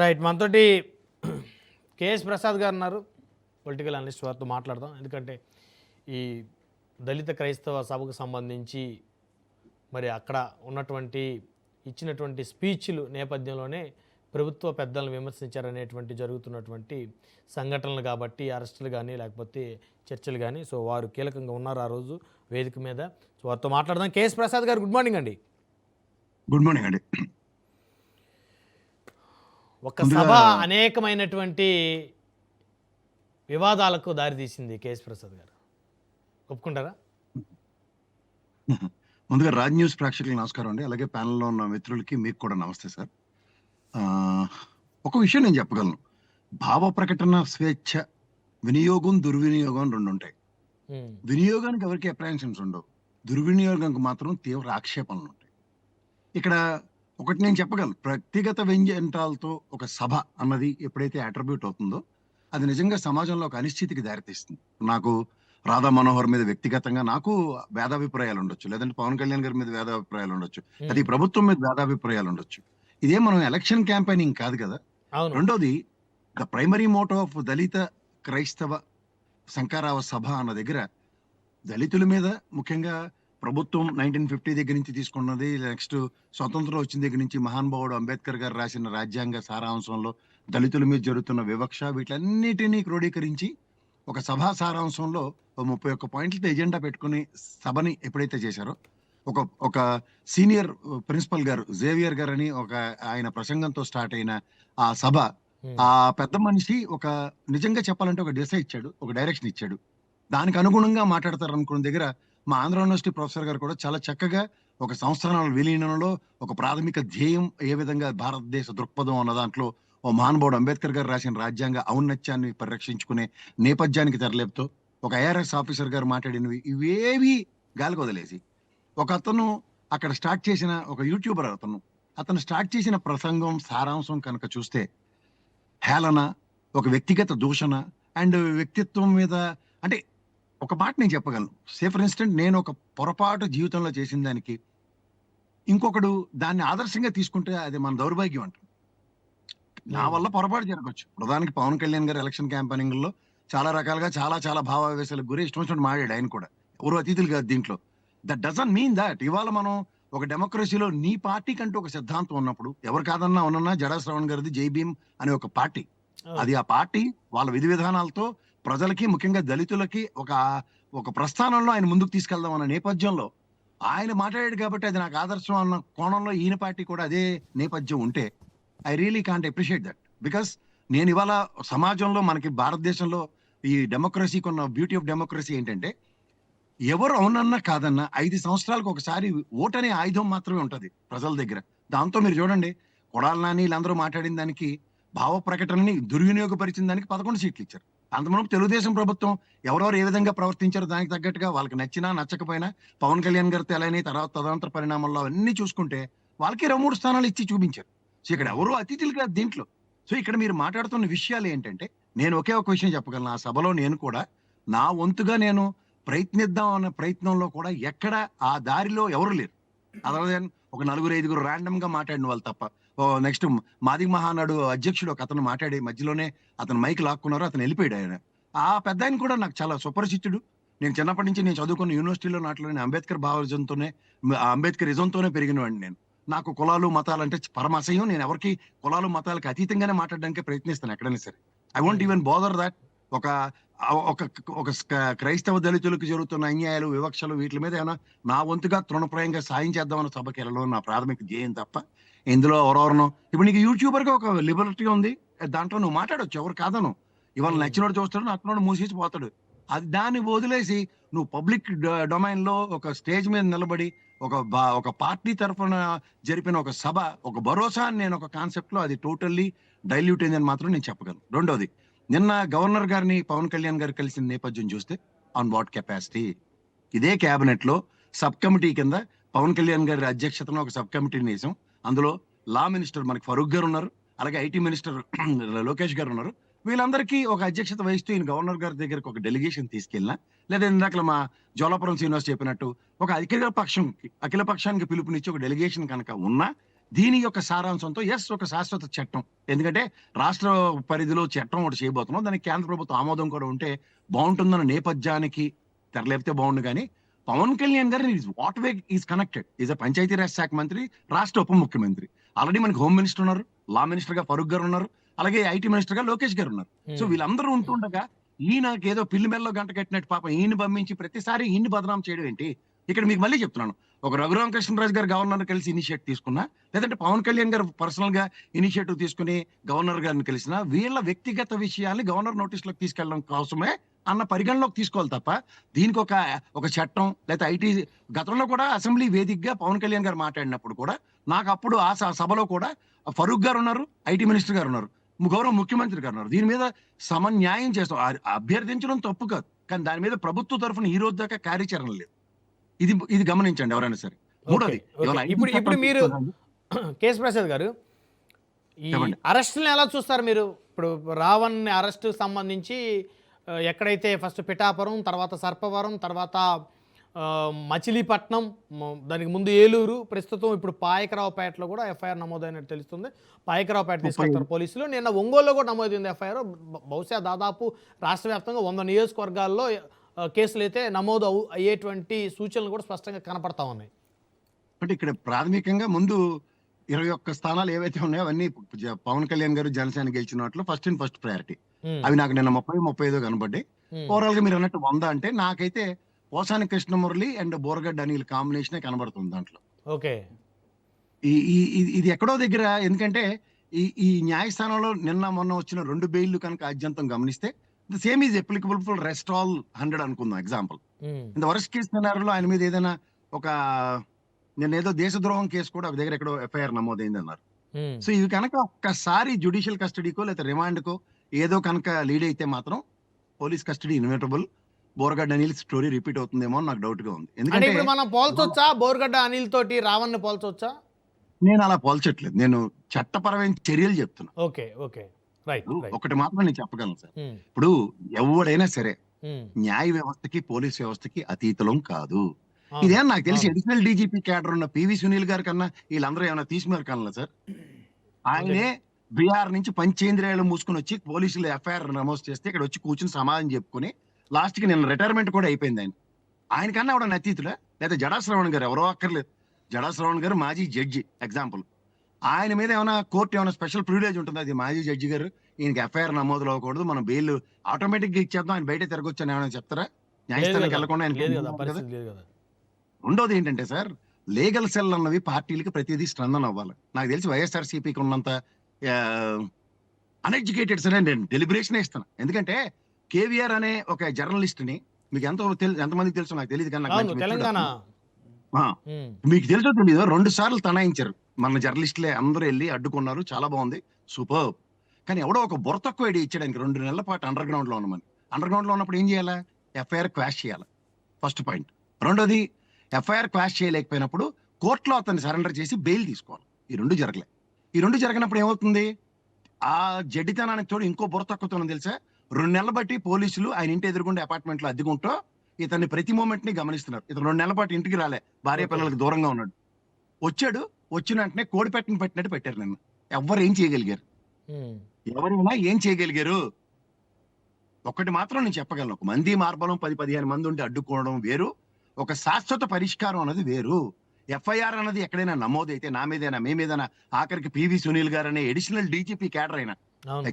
Right. మనతోటి KS Prasad గారు ఉన్నారు. పొలిటికల్ అనలిస్ట్ వారితో మాట్లాడదాం. ఎందుకంటే ఈ దళిత క్రైస్తవ సభకు సంబంధించి మరి అక్కడ ఉన్నటువంటి ఇచ్చినటువంటి స్పీచ్లు నేపథ్యంలోనే ప్రభుత్వ పెద్దలను విమర్శించారనేటువంటి జరుగుతున్నటువంటి సంఘటనలు కాబట్టి అరెస్టులు కానీ లేకపోతే చర్చలు కానీ సో వారు కీలకంగా ఉన్నారు ఆ రోజు వేదిక మీద. సో వారితో మాట్లాడదాం. కేఎస్ ప్రసాద్ గారు గుడ్ మార్నింగ్ అండి. గుడ్ మార్నింగ్ అండి. ఒక సభ అనేకమైనటువంటి వివాదాలకు దారితీసింది. కేఎస్ ప్రసాద్ గారు ఒప్పుకుంటారా? ముందుగా రాజ్ న్యూస్ ప్రేక్షకులకు నమస్కారం అండి. అలాగే ప్యానెల్లో ఉన్న మిత్రులకి మీకు కూడా నమస్తే సార్. ఒక విషయం నేను చెప్పగలను. భావ ప్రకటన స్వేచ్ఛ, వినియోగం, దుర్వినియోగం రెండు ఉంటాయి. వినియోగానికి ఎవరికి అప్రహెన్షన్స్ ఉండవు, దుర్వినియోగానికి మాత్రం తీవ్ర ఆక్షేపణలు ఉంటాయి. ఇక్కడ ఒకటి నేను చెప్పగలను, వ్యక్తిగత వ్యంగ్యంటాలతో ఒక సభ అన్నది ఎప్పుడైతే అట్రిబ్యూట్ అవుతుందో అది నిజంగా సమాజంలో ఒక అనిశ్చితికి దారితీస్తుంది. నాకు రాధా మనోహర్ మీద వ్యక్తిగతంగా నాకు భేదాభిప్రాయాలు ఉండొచ్చు, లేదంటే పవన్ కళ్యాణ్ గారి మీద భేదాభిప్రాయాలు ఉండొచ్చు, అది ప్రభుత్వం మీద భేదాభిప్రాయాలు ఉండొచ్చు. ఇదే మనం ఎలక్షన్ క్యాంపెయినింగ్ కాదు కదా. రెండోది, ద ప్రైమరీ మోటో ఆఫ్ దళిత క్రైస్తవ శంకరావ సభ అన్న దగ్గర దళితుల మీద ముఖ్యంగా ప్రభుత్వం 1950 దగ్గర నుంచి తీసుకున్నది, నెక్స్ట్ స్వతంత్రం వచ్చిన దగ్గర నుంచి మహానుభావుడు అంబేద్కర్ గారు రాసిన రాజ్యాంగ సారాంశంలో దళితుల మీద జరుగుతున్న వివక్ష వీటన్నిటినీ క్రోడీకరించి ఒక సభా సారాంశంలో 31 పాయింట్లతో ఎజెండా పెట్టుకుని సభని ఎప్పుడైతే చేశారో, ఒక సీనియర్ ప్రిన్సిపల్ గారు జేవియర్ గారు అని ఒక ఆయన ప్రసంగంతో స్టార్ట్ అయిన ఆ సభ, ఆ పెద్ద మనిషి ఒక నిజంగా చెప్పాలంటే ఒక దిశ ఇచ్చాడు, ఒక డైరెక్షన్ ఇచ్చాడు. దానికి అనుగుణంగా మాట్లాడతారు అనుకున్న దగ్గర మా ఆంధ్ర యూనివర్సిటీ ప్రొఫెసర్ గారు కూడా చాలా చక్కగా ఒక సంస్థానాల విలీనంలో ఒక ప్రాథమిక ధ్యేయం ఏ విధంగా భారతదేశ దృక్పథం అన్న దాంట్లో ఓ మహానుభావుడు అంబేద్కర్ గారు రాసిన రాజ్యాంగ ఔన్నత్యాన్ని పరిరక్షించుకునే నేపథ్యానికి తెరలేపుతో ఒక ఐఆర్ఎస్ ఆఫీసర్ గారు మాట్లాడినవి ఇవేవి గాలికి వదిలేసి ఒక అతను అక్కడ స్టార్ట్ చేసిన ఒక యూట్యూబర్ అతను స్టార్ట్ చేసిన ప్రసంగం సారాంశం కనుక చూస్తే హేళన, ఒక వ్యక్తిగత దూషణ అండ్ వ్యక్తిత్వం మీద, అంటే ఒక మాట నేను చెప్పగలను. సే ఫర్ ఇన్స్టెంట్, నేను ఒక పొరపాటు జీవితంలో చేసిన దానికి ఇంకొకడు దాన్ని ఆదర్శంగా తీసుకుంటే అది మన దౌర్భాగ్యం అంట. నా వల్ల పొరపాటు జరగవచ్చు. ప్రధానికి పవన్ కళ్యాణ్ గారు ఎలక్షన్ క్యాంపెయినింగ్ లో చాలా రకాలుగా చాలా భావావేశాలకు గురి ఇష్టం వచ్చినట్టు మాట్లాడాడు. ఆయన కూడా ఎవరు అతిథులు కాదు దీంట్లో. దట్ డజంట్ మీన్ దట్ ఇవాళ మనం ఒక డెమోక్రసీలో నీ పార్టీ కంటూ ఒక సిద్ధాంతం ఉన్నప్పుడు, ఎవరు కాదన్నా ఉన్నన్నా జడా శ్రవణ్ గారిది జై భీమ్ అనే ఒక పార్టీ, అది ఆ పార్టీ వాళ్ళ విధి విధానాలతో ప్రజలకి ముఖ్యంగా దళితులకి ఒక ప్రస్థానంలో ఆయన ముందుకు తీసుకెళ్దాం అన్న నేపథ్యంలో ఆయన మాట్లాడాడు కాబట్టి అది నాకు ఆదర్శం అన్న కోణంలో ఈయన పార్టీ కూడా అదే నేపథ్యం ఉంటే I really can't appreciate that. Because నేను ఇవాళ సమాజంలో మనకి భారతదేశంలో ఈ డెమోక్రసీకి ఉన్న బ్యూటీ ఆఫ్ డెమోక్రసీ ఏంటంటే ఎవరు అవునన్నా కాదన్నా 5 సంవత్సరాలకు ఒకసారి ఓట్ అనే ఆయుధం మాత్రమే ఉంటది ప్రజల దగ్గర. దాంతో మీరు చూడండి, కొడాలి నాని వీళ్ళందరూ మాట్లాడిన దానికి, భావ ప్రకటనని దుర్వినియోగపరిచిన దానికి 11 సీట్లు ఇచ్చారు. అంతమంది తెలుగుదేశం ప్రభుత్వం ఎవరెవరు ఏ విధంగా ప్రవర్తించారో దానికి తగ్గట్టుగా వాళ్ళకి నచ్చినా నచ్చకపోయినా పవన్ కళ్యాణ్ గారు తెలని తర్వాత తదనంతర పరిణామాల్లో అన్ని చూసుకుంటే వాళ్ళకి 23 స్థానాలు ఇచ్చి చూపించారు. సో ఇక్కడ ఎవరు అతిథులు కాదు దీంట్లో. సో ఇక్కడ మీరు మాట్లాడుతున్న విషయాలు ఏంటంటే, నేను ఒకే ఒక విషయం చెప్పగలను. ఆ సభలో నేను కూడా నా వంతుగా నేను ప్రయత్నిద్దాం అన్న ప్రయత్నంలో కూడా ఎక్కడ ఆ దారిలో ఎవరు లేరు. అదే ఒక 4-5 ర్యాండమ్ గా మాట్లాడిన వాళ్ళు తప్ప. నెక్స్ట్ మాదిగ మహానాడు అధ్యక్షుడు ఒక అతను మాట్లాడి మధ్యలోనే అతను మైక్ లాక్కున్నారు, అతను వెళ్ళిపోయాడు. ఆయన ఆ పెద్ద ఆయన కూడా నాకు చాలా సుపరిచితుడు. నేను చిన్నప్పటి నుంచి నేను చదువుకున్న యూనివర్సిటీలో నాట్లోనే అంబేద్కర్ భావజంతోనే అంబేద్కర్ ఇజంతోనే పెరిగిన వాడిని నేను. నాకు కులాలు మతాలు అంటే పరమ అసహ్యం. నేను ఎవరికి కులాలు మతాలకు అతీతంగానే మాట్లాడడానికి ప్రయత్నిస్తాను ఎక్కడైనా సరే. I won't even bother that. ఒక క్రైస్తవ దళితులకు జరుగుతున్న అన్యాయాలు, వివక్షలు వీటి మీద ఏమైనా నా వంతుగా తృణప్రాయంగా సాయం చేద్దామన్న సభకి వెళ్ళడం నా ప్రాథమిక ధ్యేయం తప్ప ఇందులో ఎవరెవరినో. ఇప్పుడు నీకు యూట్యూబర్ గా ఒక లిబర్టీ ఉంది, దాంట్లో నువ్వు మాట్లాడొచ్చు, ఎవరు కాదను. ఇవాళ నచ్చినోడు చూస్తాడు, నచ్చినోడు మూసేసి పోతాడు. అది దాన్ని వదిలేసి నువ్వు పబ్లిక్ డొమైన్ లో ఒక స్టేజ్ మీద నిలబడి ఒక పార్టీ తరఫున జరిపిన ఒక సభ, ఒక భరోసా అని నేను ఒక కాన్సెప్ట్ లో అది టోటల్లీ డైల్యూట్ అయిందని మాత్రం నేను చెప్పగలను. రెండోది, నిన్న గవర్నర్ గారిని పవన్ కళ్యాణ్ గారు కలిసిన నేపథ్యం చూస్తే ఆన్ వాట్ కెపాసిటీ, ఇదే క్యాబినెట్ లో సబ్ కమిటీ కింద పవన్ కళ్యాణ్ గారి అధ్యక్షతన ఒక సబ్ కమిటీని వేసాం. అందులో లా మినిస్టర్ మనకి ఫరూక్ గారు ఉన్నారు, అలాగే ఐటీ మినిస్టర్ లోకేష్ గారు ఉన్నారు. వీళ్ళందరికీ ఒక అధ్యక్షత వహిస్తూ ఈయన గవర్నర్ గారి దగ్గరకు ఒక డెలిగేషన్ తీసుకెళ్ళినా, లేదా ఇందాక మా జోలాపురం శ్రీనివాస్ చెప్పినట్టు ఒక అఖిల పక్షానికి పిలుపునిచ్చి ఒక డెలిగేషన్ కనుక ఉన్నా దీని యొక్క సారాంశంతో ఒక శాశ్వత చట్టం, ఎందుకంటే రాష్ట్ర పరిధిలో చట్టం ఒకటి చేయబోతున్నాం, దానికి కేంద్ర ప్రభుత్వం ఆమోదం కూడా ఉంటే బాగుంటుందన్న నేపథ్యానికి తెరలేపితే బాగుండు. కానీ పవన్ కళ్యాణ్ గారు what way is connected, is a Panchayati Raj శాఖ మంత్రి, రాష్ట్ర ఉప ముఖ్యమంత్రి, ఆల్రెడీ మనకి హోమ్ మినిస్టర్ ఉన్నారు, లా మినిస్టర్ గా ఫరూక్ గారు ఉన్నారు, అలాగే ఐటీ మినిస్టర్ గా లోకేష్ గారు ఉన్నారు. సో వీళ్ళందరూ ఉంటుండగా ఈయనకి ఏదో పిల్లి మెల్లో గంట కట్టినట్టు పాపం ఈయన పంపించి ప్రతిసారి ఈయన్ని బదనాం చేయడం ఏంటి? ఇక్కడ మీకు మళ్ళీ చెప్తున్నాను, ఒక రఘురామకృష్ణరాజు గారు గవర్నర్ కలిసి ఇనిషియేటివ్ తీసుకున్నా, లేదంటే పవన్ కళ్యాణ్ గారు పర్సనల్ గా ఇనిషియేటివ్ తీసుకుని గవర్నర్ గారిని కలిసినా, వీళ్ళ వ్యక్తిగత విషయాల్ని గవర్నర్ నోటీసులోకి తీసుకెళ్ళడం కోసమే అన్న పరిగణలోకి తీసుకోవాలి తప్ప దీనికి ఒక చట్టం లేదా ఐటీ. గతంలో కూడా అసెంబ్లీ వేదికగా పవన్ కళ్యాణ్ గారు మాట్లాడినప్పుడు కూడా నాకు అప్పుడు ఆ సభలో కూడా ఫరూక్ గారు ఉన్నారు, ఐటీ మినిస్టర్ గారు ఉన్నారు, గౌరవ ముఖ్యమంత్రి గారు ఉన్నారు. దీని మీద సమన్యాయం చేస్తాం, అభ్యర్థించడం తప్పు కాదు, కానీ దాని మీద ప్రభుత్వ తరఫున ఈ రోజు దాకా కార్యాచరణ లేదు. ఇది గమనించండి ఎవరైనా సరే. మూడోది, ఇప్పుడు మీరు కేశ్ ప్రసాద్ గారు ఈ అరెస్టులను ఎలా చూస్తారు మీరు? ఇప్పుడు రావణ్ అరెస్టు సంబంధించి ఎక్కడైతే ఫస్ట్ పిఠాపురం, తర్వాత సర్పవరం, తర్వాత మచిలీపట్నం, దానికి ముందు ఏలూరు, ప్రస్తుతం ఇప్పుడు పాయకరావుపేటలో కూడా ఎఫ్ఐఆర్ నమోదైనట్టు తెలుస్తుంది. పాయకరావుపేట తీసుకెళ్తారు పోలీసులు. నిన్న ఒంగోలులో కూడా నమోదైంది ఎఫ్ఐఆర్. బహుశా దాదాపు రాష్ట్ర వ్యాప్తంగా 100 నియోజకవర్గాల్లో కేసులు అయితే నమోదు అయ్యేటువంటి సూచనలు కూడా స్పష్టంగా కనపడతా ఉన్నాయి. అంటే ఇక్కడ ప్రాథమికంగా ముందు 21 స్థానాలు ఏవైతే ఉన్నాయో అవన్నీ పవన్ కళ్యాణ్ గారు జనసేన గెలిచిన వాటిలో ఫస్ట్ ప్రయారిటీ. అవి నాకు నిన్న 30-35 కనబడ్డాయి. ఓవరాల్ గా మీరు అన్నట్టు 100 అంటే నాకైతే పోసాని కృష్ణమురళి అండ్ బోరగడ్డ అనిల్ కాంబినేషనే కనబడుతుంది దాంట్లో. ఓకే, ఇది ఎక్కడో దగ్గర, ఎందుకంటే ఈ న్యాయస్థానంలో నిన్న మొన్న వచ్చిన 2 బెయిల్లు కనుక ఆద్యంతం గమనిస్తే the same is applicable for rest all 100 అనుకుందాం ఎగ్జాంపుల్. ఇంత వరస్ట్ కేసు సినారియోలో ఆయన మీద ఏదైనా ఒక నిన్న ఏదో దేశద్రోహం కేసు కూడా ఒక దగ్గర ఎక్కడో ఎఫ్ఐఆర్ నమోదైంది అన్నారు. సో ఇవి కనుక ఒక్కసారి జ్యుడిషియల్ కస్టడీకో లేదా రిమాండ్కో ఏదో కనుక లీడ్ అయితే మాత్రం police custody inevitable. Boragadda Anil story repeat అవుతుందేమో అని నాకు డౌట్ గా ఉంది. ఎందుకంటే ఇప్పుడు మనం పోల్చొచ్చా బోరగడ్డ అనిల్ తోటి రావణ్ పోల్చొచ్చా? నేను అలా పోల్చట్లేదు, నేను చట్టపరమైన చర్యలు చెప్తున్నా. Okay okay right. ఒకటి మాత్రం నేను చెప్పగలను సార్, ఇప్పుడు ఎవడైనా సరే న్యాయ వ్యవస్థకి పోలీస్ వ్యవస్థకి అతీతులం కాదు. ఇదేం నాకు తెలిసి అడిషనల్ డీజీపీ క్యాడర్ ఉన్న పివి సునీల్ గారి కన్నా వీళ్ళందరూ ఏమైనా తీసుకున్నారు కన్నా సార్? ఆయనే బీహార్ నుంచి పంచేంద్రియాలు మూసుకుని వచ్చి పోలీసులు ఎఫ్ఐఆర్ నమోదు చేస్తే ఇక్కడ వచ్చి కూర్చుని సమాధానం చెప్పుకుని లాస్ట్ కి నిన్న రిటైర్మెంట్ కూడా అయిపోయింది. ఆయనకన్నా ఎవడన్నా అతీతుడా? లేదా జడా శ్రవణ్ గారు, ఎవరో అక్కర్లేదు, జడా శ్రవణ్ గారు మాజీ జడ్జి ఎగ్జాంపుల్. ఆయన మీద ఏమైనా కోర్టు ఏమైనా స్పెషల్ ప్రివిలేజ్ ఉంటుంది? అది మాజీ జడ్జి గారు, ఈయనకి ఎఫ్ఐఆర్ నమోదు అవ్వకూడదు, మనం బెయిల్ ఆటోమేటిక్ గా ఇచ్చేద్దాం, ఆయన బయట తిరగొచ్చు అని ఏమైనా చెప్తారా? న్యాయస్థానానికి వెళ్ళకుండా ఆయన. రెండోది ఏంటంటే సార్, లీగల్ సెల్ అన్నవి పార్టీలకి ప్రతిదీ స్ట్రెంథన్ అవ్వాలి. నాకు తెలిసి వైఎస్ఆర్సీపీకి ఉన్నంత అన్ఎడ్యుకేటెడ్ సరే నేను డెలిబరేషన్ ఇస్తాను. ఎందుకంటే కేవీఆర్ అనే ఒక జర్నలిస్ట్ ని మీకు ఎంతమందికి తెలుసు నాకు తెలియదు, కానీ మీకు తెలుసో తెలీదు, 2 సార్లు తనాయించారు మన జర్నలిస్టులే, అందరూ వెళ్ళి అడ్డుకున్నారు, చాలా బాగుంది, సూపర్. కానీ ఎవడో ఒక బుర్ర తక్కువ ఐడియా ఇచ్చాడానికి 2 నెలల పాటు అండర్ గ్రౌండ్ లో ఉన్నామని. అండర్ గ్రౌండ్ లో ఉన్నప్పుడు ఏం చేయాలా? ఎఫ్ఐఆర్ క్వాష్ చేయాలి, ఫస్ట్ పాయింట్. రెండోది, ఎఫ్ఐఆర్ క్వాష్ చేయలేకపోయినప్పుడు కోర్టులో అతన్ని సరెండర్ చేసి బెయిల్ తీసుకోవాలి. ఈ 2 జరగలే. ఈ 2 జరగనప్పుడు ఏమవుతుంది? ఆ జడ్డితనానికి తోడు ఇంకో బుర్ర తక్కువతోనో తెలుసా, 2 నెలల బట్టి పోలీసులు ఆయన ఇంటి ఎదురుగుండే అపార్ట్మెంట్ లో అద్దెకుంటూ ఇతన్ని ప్రతి మూమెంట్ ని గమనిస్తున్నారు. ఇతను 2 నెలల పాటు ఇంటికి రాలే, భార్య పిల్లలకు దూరంగా ఉన్నాడు. వచ్చిన వెంటనే కోడి పెట్టినట్టు పెట్టారు. నిన్న ఎవరు ఏం చేయగలిగారు? ఎవరైనా ఏం చేయగలిగారు? ఒక్కటి మాత్రం నేను చెప్పగలను, ఒక మంది మార్బలం 10-15 మంది ఉండి అడ్డుకోవడం వేరు, ఒక శాశ్వత పరిష్కారం అన్నది వేరు. ఎఫ్ఐఆర్ అన్నది ఎక్కడైనా నమోదైతే నా మీదైనా మీ మీదైనా, ఆఖరికి పివి సునీల్ గారు అనే అడిషనల్ డీజీపీ క్యాడర్ అయినా,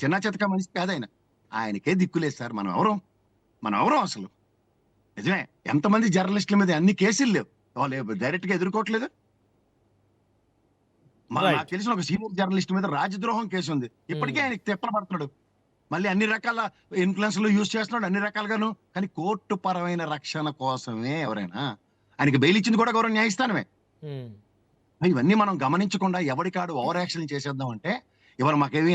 చిన్న చితక మనిషి కాదైనా, ఆయనకే దిక్కులేదు సార్. మనం ఎవరం అసలు? నిజమే, ఎంతమంది జర్నలిస్టుల మీద అన్ని కేసులు లేవు, వాళ్ళు డైరెక్ట్ గా ఎదుర్కోవట్లేదు. నాకు తెలిసిన ఒక సీనియర్ జర్నలిస్ట్ మీద రాజద్రోహం కేసు ఉంది, ఇప్పటికే ఆయనకి తిప్పలపడుతున్నాడు, మళ్ళీ అన్ని రకాల ఇన్ఫ్లుయెన్స్లు యూజ్ చేస్తున్నాడు, అన్ని రకాలుగాను. కానీ కోర్టు పరమైన రక్షణ కోసమే ఎవరైనా, ఆయనకి బెయిల్ ఇచ్చింది కూడా గౌరవ న్యాయస్థానమే. ఇవన్నీ మనం గమనించకుండా ఎవరికాడు ఓవర్ యాక్షన్ చేసేద్దాం అంటే, ఎవరు మాకేమి,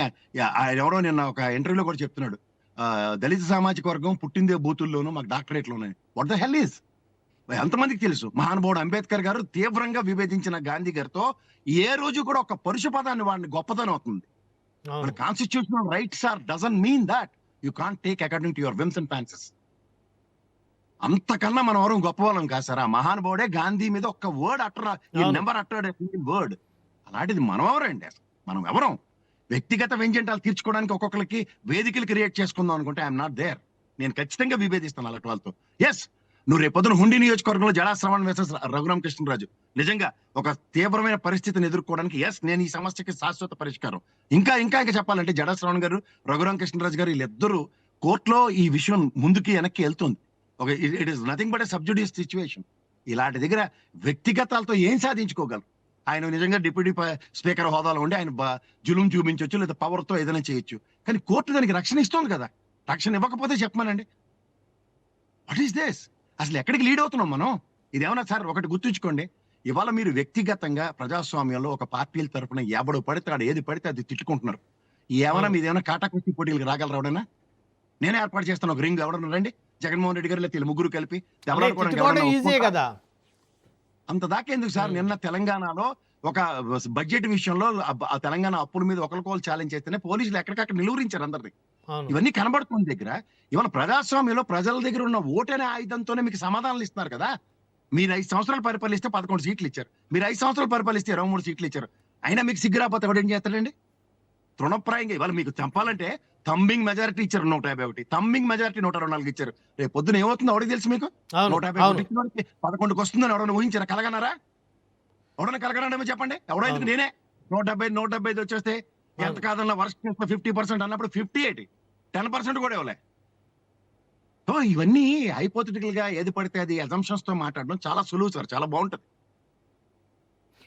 ఎవరో నిన్న ఒక ఇంటర్వ్యూలో కూడా చెప్తున్నాడు, దళిత సామాజిక వర్గం పుట్టిందే బూతుల్లోనూ మాకు డాక్టరేట్లు ఉన్నాయి. What the hell is? ఎంతమందికి తెలుసు? మహానుభావుడు అంబేద్కర్ గారు తీవ్రంగా విభేదించిన గాంధీ గారితో ఏ రోజు కూడా ఒక పరుష పదాన్ని వాడిని గొప్పతనం అవుతుంది. Constitutional rights are doesn't mean that you can't take according to your whims and fancies. అంతకన్నా మనం ఎవరు గొప్ప వాళ్ళం కాదు సార్. ఆ మహానుభావుడే గాంధీ మీద ఒక్క వర్డ్ నెంబర్ వర్డ్. అలాంటిది మనం ఎవరండి అసలు? మనం ఎవరం? వ్యక్తిగత వ్యంగ్యంటాలు తీర్చుకోవడానికి ఒక్కొక్కరికి వేదికలు క్రియేట్ చేసుకుందాం అనుకుంటే ఐఎమ్ నాట్ దేర్. నేను ఖచ్చితంగా విభేదిస్తాను అలాంటి వాళ్ళతో. ఎస్, నువ్వు రేపొద్దున హుండీ నియోజకవర్గంలో జడా శ్రవణ్ వర్సెస్ రఘురామ కృష్ణరాజు నిజంగా ఒక తీవ్రమైన పరిస్థితిని ఎదుర్కోవడానికి ఎస్, నేను ఈ సమస్యకి శాశ్వత పరిష్కారం. ఇంకా ఇంకా ఇంకా చెప్పాలంటే జడా శ్రవణ్ గారు, రఘురామ కృష్ణరాజు గారు వీళ్ళిద్దరూ కోర్టులో ఈ విషయం ముందుకి వెనక్కి వెళ్తుంది. ఒక it is nothing but a sub judice situation. ఇలాంటి దగ్గర వ్యక్తిగతాలతో ఏం సాధించుకోగలరు? ఆయన నిజంగా డిప్యూటీ స్పీకర్ హోదాలో ఉండి ఆయన జులుం చూపించవచ్చు, లేదా పవర్ తో ఏదైనా చేయొచ్చు. కానీ కోర్టు దానికి రక్షణ ఇస్తుంది కదా. రక్షణ ఇవ్వకపోతే చెప్పమానండి. What is this? అసలు ఎక్కడికి లీడ్ అవుతున్నాం మనం? ఇదేమన్నా సార్, ఒకటి గుర్తుంచుకోండి, ఇవాళ మీరు వ్యక్తిగతంగా ప్రజాస్వామ్యంలో ఒక పార్టీల తరఫున ఎవడు పడితే ఆడు ఏది పడితే అది తిట్టుకుంటున్నారు. ఏమైనా మీదేమైనా కాటాకుర్తి పోటీలకు రాగలరా ఎవడైనా? నేనే ఏర్పాటు చేస్తాను ఒక రింగ్, ఎవడన్నా రండి, జగన్మోహన్ రెడ్డి గారు లేదా ముగ్గురు కలిపి దెబ్బలాడుకోవడానికి ఎవరన్నా ఈజీ ఒప్పుకుంటారా? కదా. అంత దాకా ఎందుకు సార్? నిన్న తెలంగాణలో ఒక బడ్జెట్ విషయంలో ఆ తెలంగాణ అప్పుల మీద ఒకరికొకరు ఛాలెంజ్ చేస్తేనే పోలీసులు ఎక్కడికక్కడ నిలువరించారు అందరినీ. అవును. ఇవన్నీ కనబడుతుంది దగ్గర. ఇవాళ ప్రజాస్వామ్యంలో ప్రజల దగ్గర ఉన్న ఓటనే ఆయుధంతోనే మీకు సమాధానాలు ఇస్తున్నారు కదా. మీరు 5 సంవత్సరాలు పరిపాలిస్తే 11 సీట్లు ఇచ్చారు. మీరు 5 సంవత్సరాలు పరిపాలిస్తే 23 సీట్లు ఇచ్చారు. అయినా మీకు సిగ్గురాపోతే ఎవడేం చేస్తాడండి? తృణప్రాయంగా ఇవాళ మీకు చంపాలంటే థంబింగ్ మెజారిటీ ఇచ్చారు 151, థంబింగ్ మెజారిటీ 124 ఇచ్చారు. రేపు పొద్దున ఏమవుతుందో ఎవరికి తెలుసు మీకు? అవును, 151 అవును. ఇచ్చిన వాడికి 11కి వస్తుందని ఎవరైనా ఊహించారా? కలగన్నారా? ఎవడన్నా కలగనాడేమో చెప్పండి. ఎవడో ఎందుకు నేనే 175 వచ్చేస్తే ఎంత కాదన్నా వర్స్ట్ 50% అన్నప్పుడు 58, 10% కూడా ఇవ్వలే. సో ఇవన్నీ హైపోథెటికల్ గా ఏది పడితే అది అజంప్షన్స్ తో మాట్లాడడం చాలా సులువు సార్, చాలా బాగుంటది.